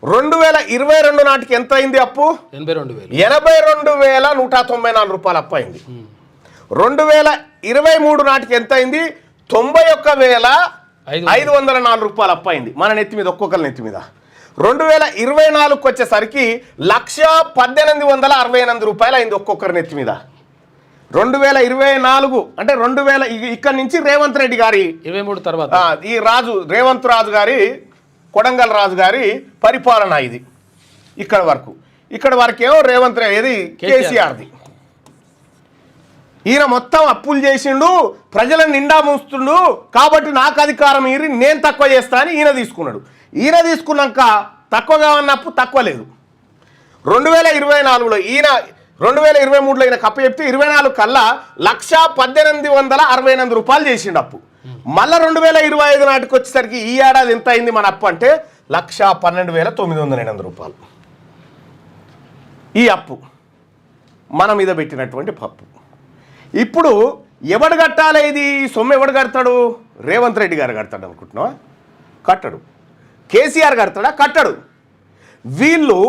2022 నాటికి ఎంత అయింది అప్పు? 82,194 రూపాయలు అప్పు అయింది. 2023 నాటికి ఎంత అయింది? 91,504 రూపాయలు అప్పు అయింది మన నెత్తి మీద, ఒక్కొక్కరి నెత్తి మీద. 2024కి వచ్చేసరికి 1,1868 రూపాయలు అయింది ఒక్కొక్కరి నెత్తి మీద. 2024 అంటే ఇక్కడి నుంచి రేవంత్ రెడ్డి గారి 23 తర్వాత ఈ రేవంత్ రాజు గారి, కొడంగల్ రాజు గారి పరిపాలన ఇది. ఇక్కడ వరకు ఏమో రేవంత్ రెడ్డి కేసీఆర్ది. ఈయన మొత్తం అప్పులు చేసిండు, ప్రజలను నిండా మూస్తుండు, కాబట్టి నాకు అధికారం ఇరి నేను తక్కువ చేస్తా అని ఈయన తీసుకున్నాడు. ఈయన తీసుకున్నాక తక్కువగా ఉన్న అప్పు తక్కువ లేదు. 2024లో ఈయన 2023లో ఈయన కప్ప చెప్తే 24 కల్లా 1,1868 రూపాయలు చేసిండు అప్పు. మళ్ళీ 2025 నాటికి వచ్చేసరికి ఈ ఏడాది ఎంత అయింది మన అప్పు అంటే 1,12,908 రూపాయలు. ఈ అప్పు మన మీద పెట్టినటువంటి పప్పు. ఇప్పుడు ఎవడు కట్టాలి? ఇది సొమ్ము ఎవడు కడతాడు? రేవంత్ రెడ్డి గారు కడతాడు అనుకుంటున్నావా? కట్టడు. కేసీఆర్ కడతాడా? కట్టడు. వీళ్ళు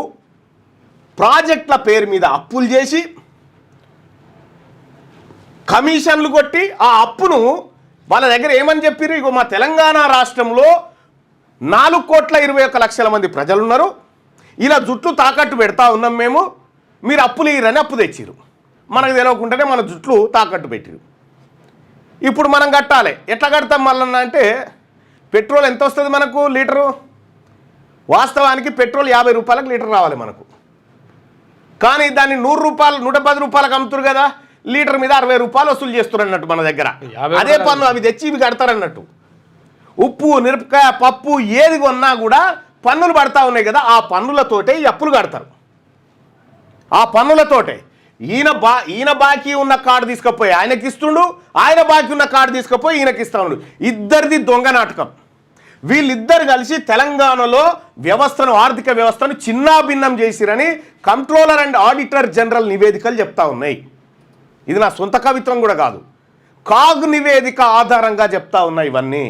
ప్రాజెక్టుల పేరు మీద అప్పులు చేసి కమిషన్లు కొట్టి ఆ అప్పును వాళ్ళ దగ్గర ఏమని చెప్పారు? ఇగో మా తెలంగాణ రాష్ట్రంలో 4,21,00,000 మంది ప్రజలు ఉన్నారు, ఇలా జుట్లు తాకట్టు పెడతా ఉన్నాం మేము, మీరు అప్పులు ఇరని అప్పు తెచ్చిరు. మనకు తెలియకుండానే మన జుట్లు తాకట్టు పెట్టిరు. ఇప్పుడు మనం కట్టాలి. ఎట్లా కడతాం మళ్ళీ అంటే, పెట్రోల్ ఎంత వస్తుంది మనకు లీటరు? వాస్తవానికి పెట్రోల్ 50 రూపాయలకు లీటర్ రావాలి మనకు, కానీ దాన్ని 100 రూపాయలు 110 రూపాయలకు అమ్ముతారు కదా. లీటర్ మీద 60 రూపాయలు వసూలు చేస్తారు అన్నట్టు మన దగ్గర. అదే పన్ను అవి తెచ్చి ఇవి కడతారన్నట్టు. ఉప్పు, మిరపకాయ, పప్పు ఏది కొన్నా కూడా పన్నులు పడతా ఉన్నాయి కదా. ఆ పన్నులతోటే ఈ అప్పులు కడతారు. ఆ పన్నులతోటే ఈయన బాకీ ఉన్న కార్డు తీసుకుపోయి ఆయనకి ఇస్తుండు, ఆయన బాకీ ఉన్న కార్డు తీసుకుపోయి ఈయనకి ఇస్తా ఉండు. ఇద్దరిది దొంగ నాటకం. వీళ్ళిద్దరు కలిసి తెలంగాణలో ఆర్థిక వ్యవస్థను చిన్నాభిన్నం చేసిరని కంట్రోలర్ అండ్ ఆడిటర్ జనరల్ నివేదికలు చెప్తా ఉన్నాయి. ఇది నా సొంత కవిత్వం కూడా కాదు, కాగ్ నివేదిక ఆధారంగా చెప్తా ఉన్నాయి ఇవన్నీ.